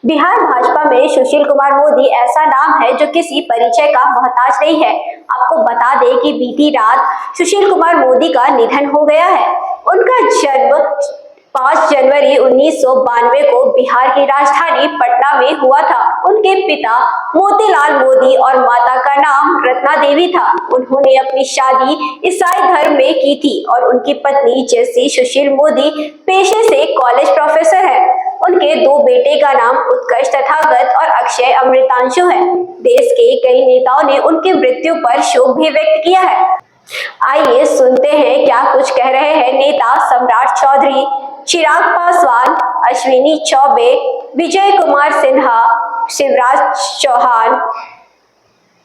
बिहार भाजपा में सुशील कुमार मोदी ऐसा नाम है जो किसी परिचय का मोहताज नहीं है। आपको बता दें कि बीती रात सुशील कुमार मोदी का निधन हो गया है। उनका जन्म 5 जनवरी 1992 को बिहार की राजधानी पटना में हुआ था। उनके पिता मोतीलाल मोदी और माता का नाम रत्ना देवी था। उन्होंने अपनी शादी ईसाई धर्म में की थी और उनकी पत्नी जैसी सुशील मोदी पेशे से कॉलेज प्रोफेसर है। उनके 2 बेटे का नाम उत्कर्ष तथागत और अक्षय अमृतांशु है। देश के कई नेताओं ने उनकी मृत्यु पर शोक भी व्यक्त किया है। आइए सुनते हैं क्या कुछ कह रहे हैं नेता सम्राट चौधरी, चिराग पासवान, अश्विनी चौबे, विजय कुमार सिन्हा, शिवराज चौहान,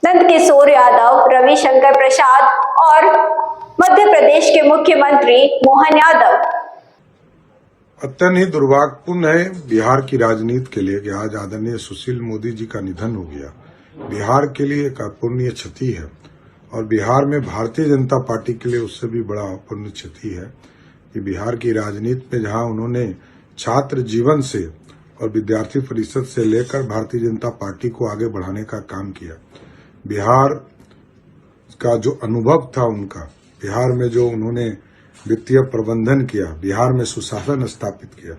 नंदकिशोर यादव, रविशंकर प्रसाद और मध्य प्रदेश के मुख्यमंत्री मोहन यादव। अत्यंत ही दुर्भाग्यपूर्ण है बिहार की राजनीति के लिए कि आज आदरणीय सुशील मोदी जी का निधन हो गया। बिहार के लिए एक अपूर्णीय क्षति है और बिहार में भारतीय जनता पार्टी के लिए उससे भी बड़ा अपूर्णीय क्षति है कि बिहार की राजनीति में जहां उन्होंने छात्र जीवन से और विद्यार्थी परिषद से लेकर भारतीय जनता पार्टी को आगे बढ़ाने का काम किया, बिहार का जो अनुभव था उनका, बिहार में जो उन्होंने वित्तीय प्रबंधन किया, बिहार में सुशासन स्थापित किया,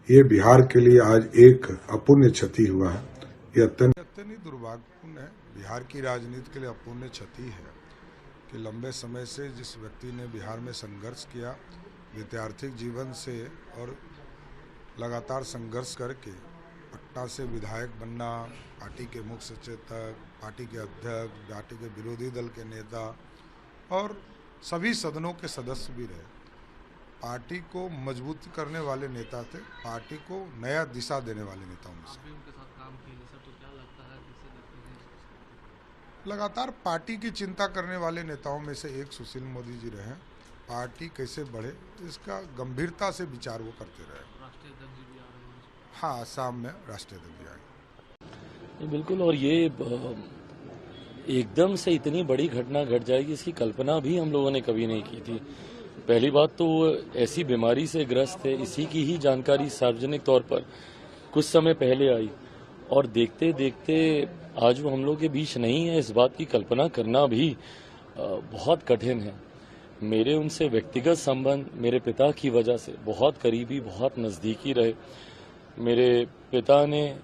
ये बिहार के लिए आज एक अपूर्णीय क्षति हुआ है। ये अत्यंत दुर्भाग्यपूर्ण है। बिहार की राजनीति के लिए अपूर्णीय क्षति है कि लंबे समय से जिस व्यक्ति ने बिहार में संघर्ष किया, विद्यार्थी जीवन से और लगातार संघर्ष करके पटना से विधायक बनना, पार्टी के मुख्य सचेतक, पार्टी के अध्यक्ष, पार्टी के विरोधी दल के नेता और सभी सदनों के सदस्य भी रहे, पार्टी को मजबूत करने वाले नेता थे, पार्टी को नया दिशा देने वाले नेताओं में से। उनके साथ काम किए सर, तो क्या लगता है किससे देखते हैं? लगातार पार्टी की चिंता करने वाले नेताओं में से एक सुशील मोदी जी रहे। पार्टी कैसे बढ़े इसका गंभीरता से विचार वो करते रहे। राष्ट्रीय अध्यक्ष भी आ रहे हैं। हाँ, आसाम में राष्ट्रीय अध्यक्ष आए। बिल्कुल, और ये एकदम से इतनी बड़ी घटना घट जाएगी इसकी कल्पना भी हम लोगों ने कभी नहीं की थी। पहली बात तो वो ऐसी बीमारी से ग्रस्त है, इसी की ही जानकारी सार्वजनिक तौर पर कुछ समय पहले आई और देखते देखते आज वो हम लोग के बीच नहीं है, इस बात की कल्पना करना भी बहुत कठिन है। मेरे उनसे व्यक्तिगत संबंध मेरे पिता की वजह से बहुत करीबी, बहुत नज़दीकी रहे। मेरे पिता ने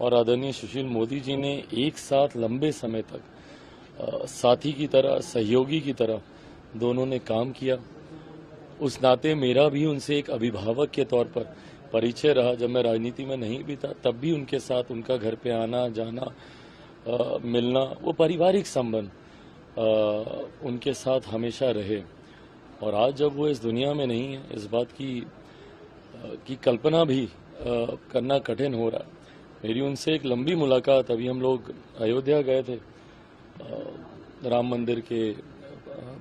और आदरणीय सुशील मोदी जी ने एक साथ लंबे समय तक साथी की तरह, सहयोगी की तरह दोनों ने काम किया। उस नाते मेरा भी उनसे एक अभिभावक के तौर पर परिचय रहा। जब मैं राजनीति में नहीं भी था तब भी उनके साथ उनका घर पे आना जाना, मिलना, वो पारिवारिक संबंध उनके साथ हमेशा रहे। और आज जब वो इस दुनिया में नहीं है, इस बात की कल्पना भी करना कठिन हो रहा है। मेरी उनसे एक लंबी मुलाकात, अभी हम लोग अयोध्या गए थे राम मंदिर के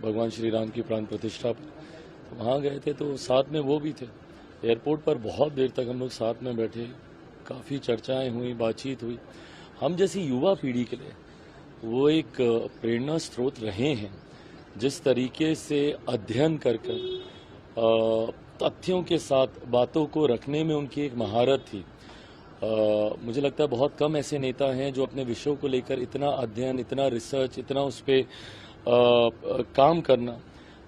भगवान श्री राम की प्राण प्रतिष्ठा पर, वहाँ गए थे तो साथ में वो भी थे। एयरपोर्ट पर बहुत देर तक हम लोग साथ में बैठे, काफ़ी चर्चाएं हुई, बातचीत हुई। हम जैसी युवा पीढ़ी के लिए वो एक प्रेरणा स्रोत रहे हैं। जिस तरीके से अध्ययन कर तथ्यों के साथ बातों को रखने में उनकी एक महारत थी। मुझे लगता है बहुत कम ऐसे नेता हैं जो अपने विषयों को लेकर इतना अध्ययन, इतना रिसर्च, इतना उस पर काम करना,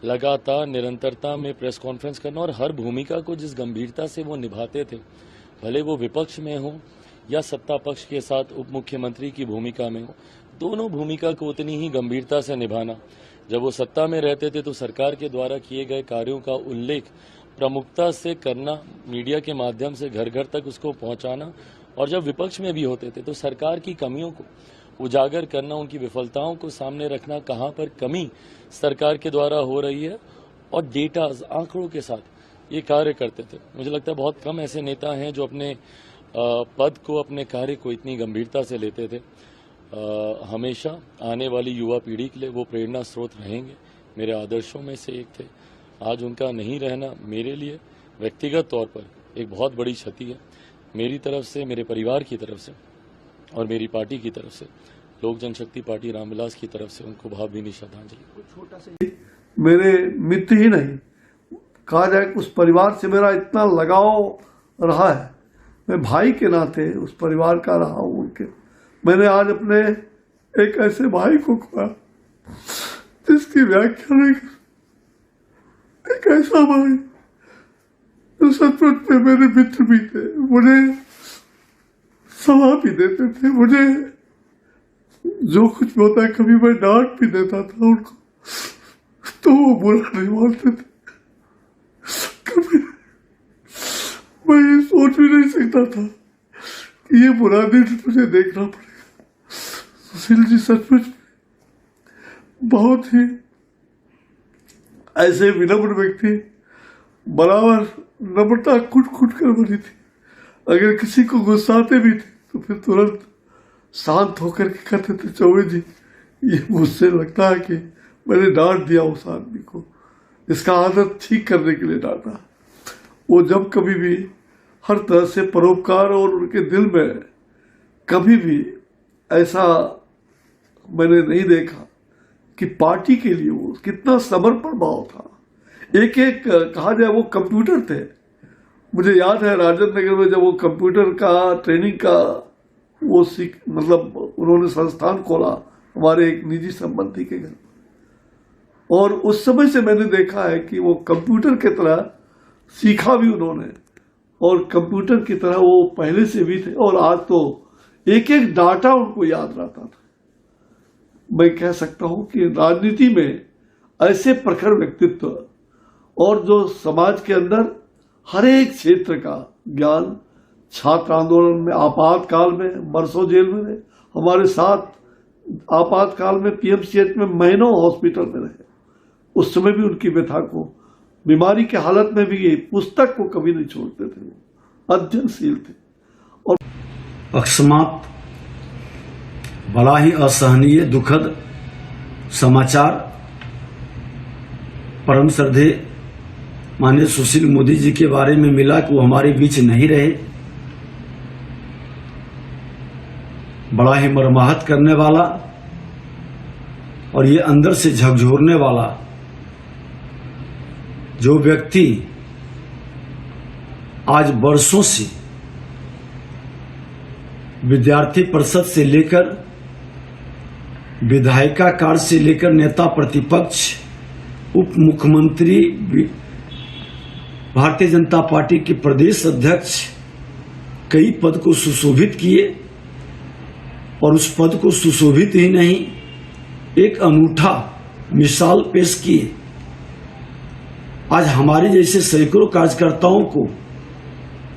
लगातार निरंतरता में प्रेस कॉन्फ्रेंस करना और हर भूमिका को जिस गंभीरता से वो निभाते थे, भले वो विपक्ष में हो या सत्ता पक्ष के साथ उप मुख्यमंत्री की भूमिका में हो, दोनों भूमिका को उतनी ही गंभीरता से निभाना। जब वो सत्ता में रहते थे तो सरकार के द्वारा किए गए कार्यों का उल्लेख प्रमुखता से करना, मीडिया के माध्यम से घर घर तक उसको पहुंचाना, और जब विपक्ष में भी होते थे तो सरकार की कमियों को उजागर करना, उनकी विफलताओं को सामने रखना, कहां पर कमी सरकार के द्वारा हो रही है, और डेटा, आंकड़ों के साथ ये कार्य करते थे। मुझे लगता है बहुत कम ऐसे नेता हैं जो अपने पद को, अपने कार्य को इतनी गंभीरता से लेते थे। हमेशा आने वाली युवा पीढ़ी के लिए वो प्रेरणा स्रोत रहेंगे। मेरे आदर्शों में से एक थे। आज उनका नहीं रहना मेरे लिए व्यक्तिगत तौर पर एक बहुत बड़ी क्षति है। मेरी तरफ से, मेरे परिवार की तरफ से और मेरी पार्टी की तरफ से, लोक जनशक्ति पार्टी रामविलास की तरफ से उनको भावभीनी श्रद्धांजलि। छोटा से मेरे मित्र ही नहीं कहा जाए, उस परिवार से मेरा इतना लगाव रहा है मैं भाई के नाते उस परिवार का रहा हूं उनके। मैंने आज अपने एक ऐसे भाई को खोया जिसकी व्याख्या नहीं कर, एक ऐसा भाई जो सचमुच में मेरे मित्र भी थे, मुझे सलाह भी देते थे, मुझे जो कुछ भी होता है कभी मैं डांट भी देता था उनको तो वो बुरा नहीं मानते थे। कभी मैं ये सोच भी नहीं सकता था कि ये बुरा दिन मुझे देखना पड़ेगा। सुशील जी सचमुच बहुत ही ऐसे विनम्र व्यक्ति, बराबर नम्रता कुट कुट कर भरी थी। अगर किसी को गुस्साते भी थे तो फिर तुरंत शांत होकर के कहते थे, चौबे जी ये मुझसे लगता है कि मैंने डांट दिया उस आदमी को, इसका आदत ठीक करने के लिए डांटा। वो जब कभी भी हर तरह से परोपकार, और उनके दिल में कभी भी ऐसा मैंने नहीं देखा कि पार्टी के लिए वो कितना समर्पण भाव था। एक एक कहा जाए वो कंप्यूटर थे। मुझे याद है राजेंद्र नगर में जब वो कंप्यूटर का ट्रेनिंग का वो मतलब उन्होंने संस्थान खोला हमारे एक निजी संबंधी के घर, और उस समय से मैंने देखा है कि वो कंप्यूटर की तरह सीखा भी उन्होंने, और कंप्यूटर की तरह वो पहले से भी थे, और आज तो एक एक डाटा उनको याद रहता था। मैं कह सकता हूं कि राजनीति में ऐसे प्रखर व्यक्तित्व, और जो समाज के अंदर हर एक क्षेत्र का ज्ञान, छात्र आंदोलन में, आपातकाल में बरसों जेल में रहे, हमारे साथ आपातकाल में पीएमसीएच में महीनों हॉस्पिटल में रहे। उस समय भी उनकी व्यथा को, बीमारी के हालत में भी ये पुस्तक को कभी नहीं छोड़ते थे, वो अध्ययनशील थे। और अकस्मात बड़ा ही असहनीय दुखद समाचार परम श्रद्धेय माननीय सुशील मोदी जी के बारे में मिला कि वो हमारे बीच नहीं रहे। बड़ा ही मर्माहत करने वाला और ये अंदर से झकझोरने वाला जो व्यक्ति आज वर्षों से विद्यार्थी परिषद से लेकर विधायिका कार्य से लेकर नेता प्रतिपक्ष, उप मुख्यमंत्री, भारतीय जनता पार्टी के प्रदेश अध्यक्ष, कई पद को सुशोभित किए, और उस पद को सुशोभित ही नहीं एक अनूठा मिसाल पेश किए। आज हमारे जैसे सैकड़ों कार्यकर्ताओं को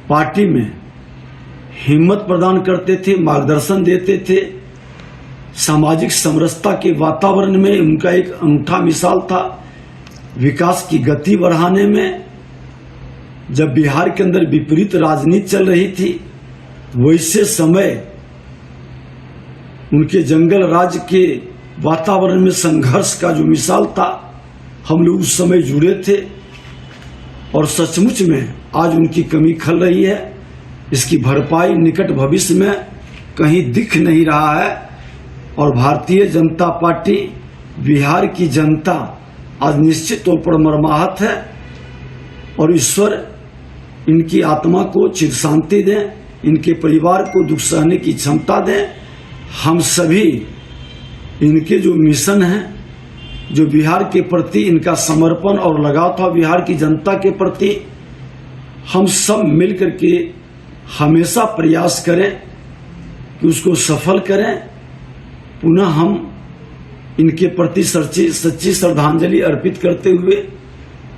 पार्टी में हिम्मत प्रदान करते थे, मार्गदर्शन देते थे। सामाजिक समरसता के वातावरण में उनका एक अनूठा मिसाल था। विकास की गति बढ़ाने में जब बिहार के अंदर विपरीत राजनीति चल रही थी, वैसे समय उनके जंगल राज के वातावरण में संघर्ष का जो मिसाल था, हम लोग उस समय जुड़े थे, और सचमुच में आज उनकी कमी खल रही है। इसकी भरपाई निकट भविष्य में कहीं दिख नहीं रहा है, और भारतीय जनता पार्टी, बिहार की जनता आज निश्चित तौर पर मर्माहत है, और ईश्वर इनकी आत्मा को चिर शांति दें, इनके परिवार को दुख सहने की क्षमता दें। हम सभी इनके जो मिशन है, जो बिहार के प्रति इनका समर्पण और लगाव था बिहार की जनता के प्रति, हम सब मिलकर के हमेशा प्रयास करें कि उसको सफल करें। पुनः हम इनके प्रति सच्ची श्रद्धांजलि अर्पित करते हुए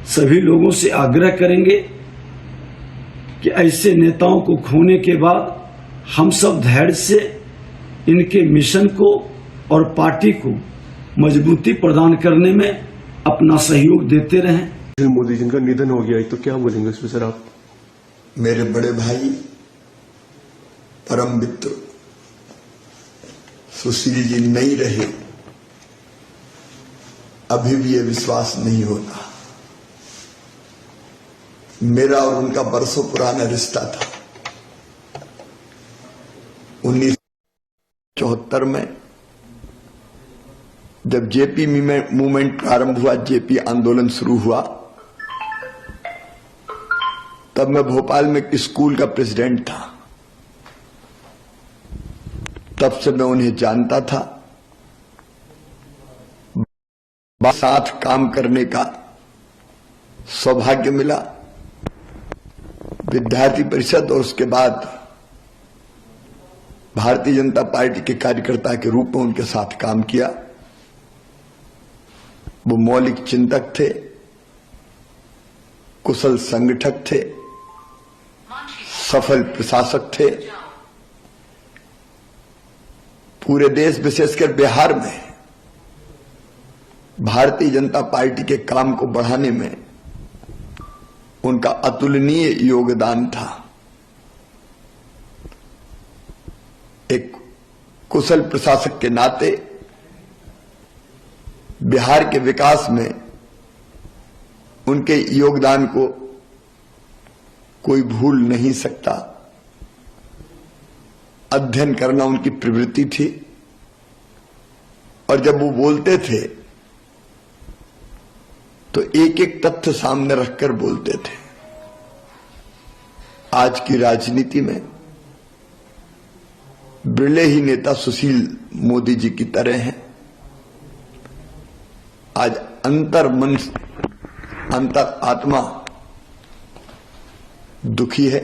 सभी लोगों से आग्रह करेंगे कि ऐसे नेताओं को खोने के बाद हम सब धैर्य से इनके मिशन को और पार्टी को मजबूती प्रदान करने में अपना सहयोग देते रहें। मोदी जी का निधन हो गया, तो क्या बोलेंगे इसमें सर आप? मेरे बड़े भाई, परम मित्र सुशील जी नहीं रहे, अभी भी ये विश्वास नहीं होता। मेरा और उनका बरसों पुराना रिश्ता था। 1974 में जब जेपी मूवमेंट प्रारंभ हुआ, जेपी आंदोलन शुरू हुआ, तब मैं भोपाल में एक स्कूल का प्रेसिडेंट था। तब से मैं उन्हें जानता था। साथ काम करने का सौभाग्य मिला। विद्यार्थी परिषद और उसके बाद भारतीय जनता पार्टी के कार्यकर्ता के रूप में उनके साथ काम किया। वो मौलिक चिंतक थे, कुशल संगठक थे, सफल प्रशासक थे। पूरे देश विशेषकर बिहार में भारतीय जनता पार्टी के काम को बढ़ाने में उनका अतुलनीय योगदान था। एक कुशल प्रशासक के नाते बिहार के विकास में उनके योगदान को कोई भूल नहीं सकता। अध्ययन करना उनकी प्रवृत्ति थी और जब वो बोलते थे तो एक एक तथ्य सामने रखकर बोलते थे। आज की राजनीति में बिरले ही नेता सुशील मोदी जी की तरह हैं। आज अंतर आत्मा दुखी है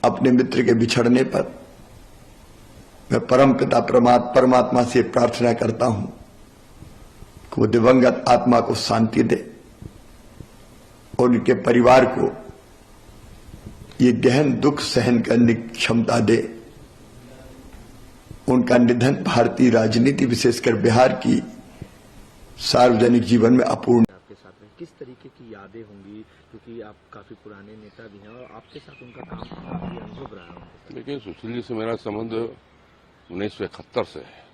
अपने मित्र के बिछड़ने पर। मैं परमपिता परमात्मा से प्रार्थना करता हूं कि वो दिवंगत आत्मा को शांति दे और उनके परिवार को ये गहन दुख सहन करने की क्षमता दे। उनका निधन भारतीय राजनीति विशेषकर बिहार की सार्वजनिक जीवन में अपूर्ण। आपके साथ में किस तरीके की यादें होंगी, क्योंकि आप काफी पुराने नेता भी हैं और आपके साथ उनका काम काफी अनुभव रहा है। देखिए, सुशील जी से मेरा संबंध 1971 से है,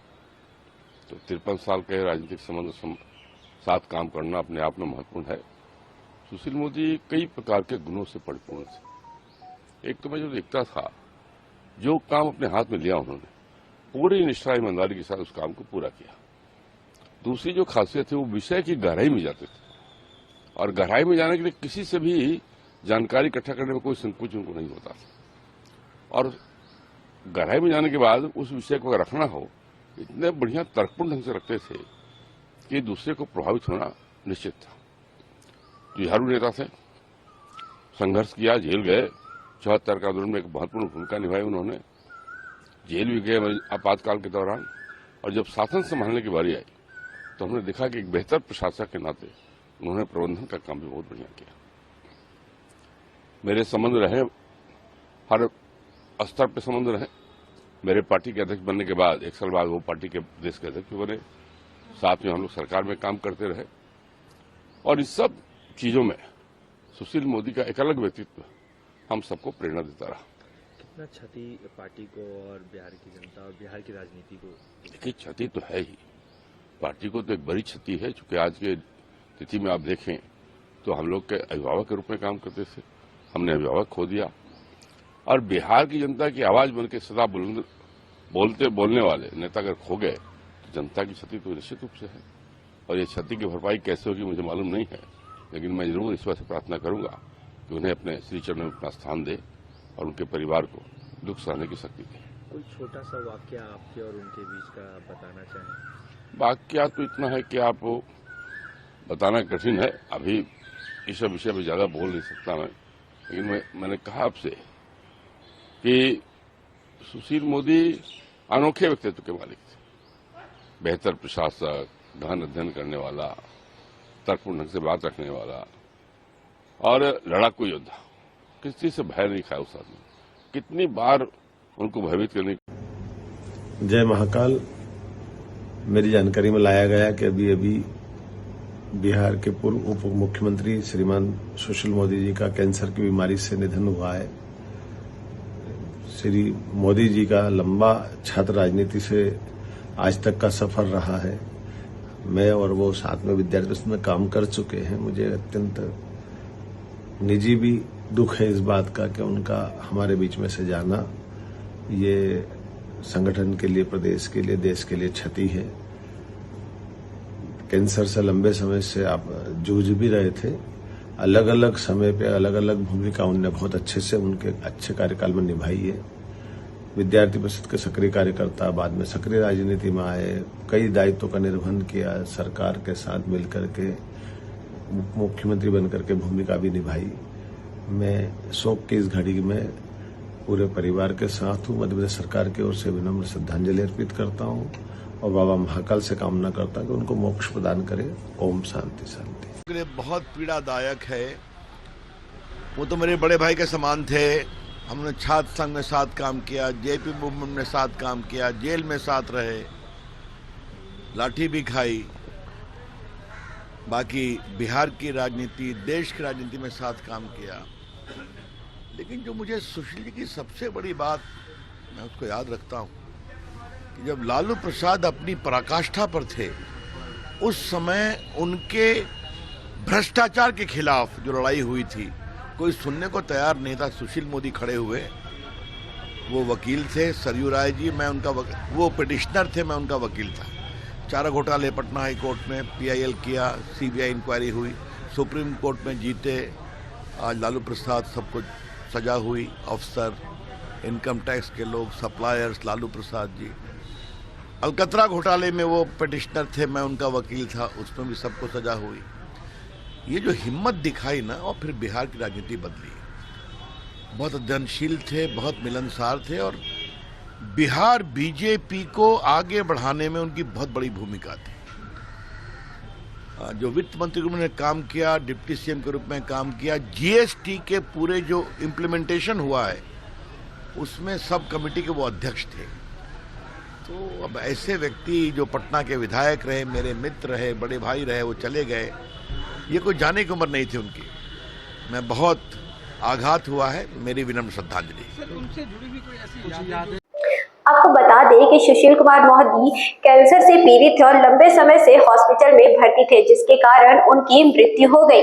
तो 53 साल के राजनीतिक संबंध साथ काम करना अपने आप में महत्वपूर्ण है। सुशील मोदी कई प्रकार के गुणों से परिपूर्ण थे। एक तो मैं जो देखता था, जो काम अपने हाथ में लिया उन्होंने पूरी निष्ठा ईमानदारी के साथ उस काम को पूरा किया। दूसरी जो खासियत है, वो विषय की गहराई में जाते थे और गहराई में जाने के लिए किसी से भी जानकारी इकट्ठा करने में कोई संकोच उनको नहीं होता था। और गहराई में जाने के बाद उस विषय को रखना हो, इतने बढ़िया तर्कपूर्ण ढंग से रखते थे कि दूसरे को प्रभावित होना निश्चित था। जुझारू नेता थे, संघर्ष किया, जेल गए। 74 का आंदोलन में एक महत्वपूर्ण भूमिका निभाई उन्होंने, जेल भी गए आपातकाल के दौरान। और जब शासन संभालने की बारी आई तो हमने देखा कि एक बेहतर प्रशासक के नाते उन्होंने प्रबंधन का काम भी बहुत बढ़िया किया। मेरे संबंध रहे, हर स्तर पर संबंध रहे। मेरे पार्टी के अध्यक्ष बनने के बाद 1 साल बाद वो पार्टी के प्रदेश के अध्यक्ष बने। साथ में हम लोग सरकार में काम करते रहे और इस सब चीजों में सुशील मोदी का एक अलग व्यक्तित्व हम सबको प्रेरणा देता रहा। कितना क्षति पार्टी को और बिहार की जनता और बिहार की राजनीति को? देखिए, क्षति तो है ही, पार्टी को तो एक बड़ी क्षति है। चूंकि आज के तिथि में आप देखें तो हम लोग के अभिभावक के रूप में काम करते थे, हमने अभिभावक खो दिया। और बिहार की जनता की आवाज बन के सदा बोलने वाले नेता अगर खो गए तो जनता की क्षति तो निश्चित रूप से है। और ये क्षति की भरपाई कैसे होगी मुझे मालूम नहीं है, लेकिन मैं जरूर ईश्वर से प्रार्थना करूंगा कि उन्हें अपने श्री चरणों में अपना स्थान दे और उनके परिवार को दुख सहने की शक्ति दे। कोई छोटा सा वाक्य आपके और उनके बीच का बताना चाहें? वाक्य तो इतना है कि आप बताना कठिन है, अभी इस विषय में ज्यादा बोल नहीं सकता मैं। लेकिन मैंने कहा आपसे कि सुशील मोदी अनोखे व्यक्तित्व के मालिक थे। बेहतर प्रशासक, गहन अध्ययन करने वाला, तर्कपूर्ण ढंग से बात रखने वाला और लड़ाकू योद्धा। किसी चीज से भय नहीं खाया उस आदमी। कितनी बार उनको भयभीत करने। जय महाकाल। मेरी जानकारी में लाया गया कि अभी बिहार के पूर्व उप मुख्यमंत्री श्रीमान सुशील मोदी जी का कैंसर की बीमारी से निधन हुआ है। श्री मोदी जी का लंबा छात्र राजनीति से आज तक का सफर रहा है। मैं और वो साथ में विद्यार्थी में काम कर चुके हैं। मुझे अत्यंत निजी भी दुख है इस बात का कि उनका हमारे बीच में से जाना ये संगठन के लिए, प्रदेश के लिए, देश के लिए क्षति है। कैंसर से लंबे समय से आप जूझ भी रहे थे। अलग अलग समय पे अलग अलग भूमिका उनने बहुत अच्छे से उनके अच्छे कार्यकाल में निभाई है। विद्यार्थी परिषद के सक्रिय कार्यकर्ता, बाद में सक्रिय राजनीति में आए, कई दायित्वों का निर्वहन किया, सरकार के साथ मिलकर के मुख्यमंत्री बनकर के भूमिका भी निभाई। मैं शोक की इस घड़ी में पूरे परिवार के साथ हूं। मध्य प्रदेश सरकार की ओर से विनम्र श्रद्धांजलि अर्पित करता हूं और बाबा महाकाल से कामना करता हूं कि उनको मोक्ष प्रदान करे। ओम शांति शांति। बहुत पीड़ादायक है। वो तो मेरे बड़े भाई के समान थे। हमने छात्र संघ में साथ काम किया, जेपी मूवमेंट में साथ काम किया, जेल में साथ रहे, लाठी भी खाई। बाकी बिहार की राजनीति, देश की राजनीति में साथ काम किया। लेकिन जो मुझे सुशील जी की सबसे बड़ी बात, मैं उसको याद रखता हूँ कि जब लालू प्रसाद अपनी पराकाष्ठा पर थे, उस समय उनके भ्रष्टाचार के खिलाफ जो लड़ाई हुई थी, कोई सुनने को तैयार नहीं था। सुशील मोदी खड़े हुए, वो वकील थे, सरयू राय जी, मैं उनका वो पिटिशनर थे, मैं उनका वकील था। चारा घोटाले पटना हाई कोर्ट में PIL किया, CBI इंक्वायरी हुई, सुप्रीम कोर्ट में जीते। आज लालू प्रसाद, सबको सजा हुई, अफसर, इनकम टैक्स के लोग, सप्लायर्स, लालू प्रसाद जी। अलकतरा घोटाले में वो पिटिशनर थे, मैं उनका वकील था, उसमें भी सबको सजा हुई। ये जो हिम्मत दिखाई ना, और फिर बिहार की राजनीति बदली। बहुत अध्ययनशील थे, बहुत मिलनसार थे, और बिहार बीजेपी को आगे बढ़ाने में उनकी बहुत बड़ी भूमिका थी। जो वित्त मंत्री के रूप में काम किया, डिप्टी CM के रूप में काम किया, GST के पूरे जो इम्प्लीमेंटेशन हुआ है उसमें सब कमेटी के वो अध्यक्ष थे। तो अब ऐसे व्यक्ति जो पटना के विधायक रहे, मेरे मित्र रहे, बड़े भाई रहे, वो चले गए। ये कोई जाने की उम्र नहीं थी उनकी। मैं बहुत आघात हुआ है। मेरी विनम्र श्रद्धांजलि। आपको बता दें कि सुशील कुमार मोदी कैंसर से पीड़ित थे और लंबे समय से हॉस्पिटल में भर्ती थे, जिसके कारण उनकी मृत्यु हो गई।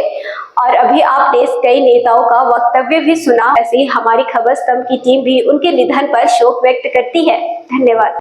और अभी आपने कई नेताओं का वक्तव्य भी सुना। ऐसे ही हमारी खबर स्तंभ की टीम भी उनके निधन पर शोक व्यक्त करती है। धन्यवाद।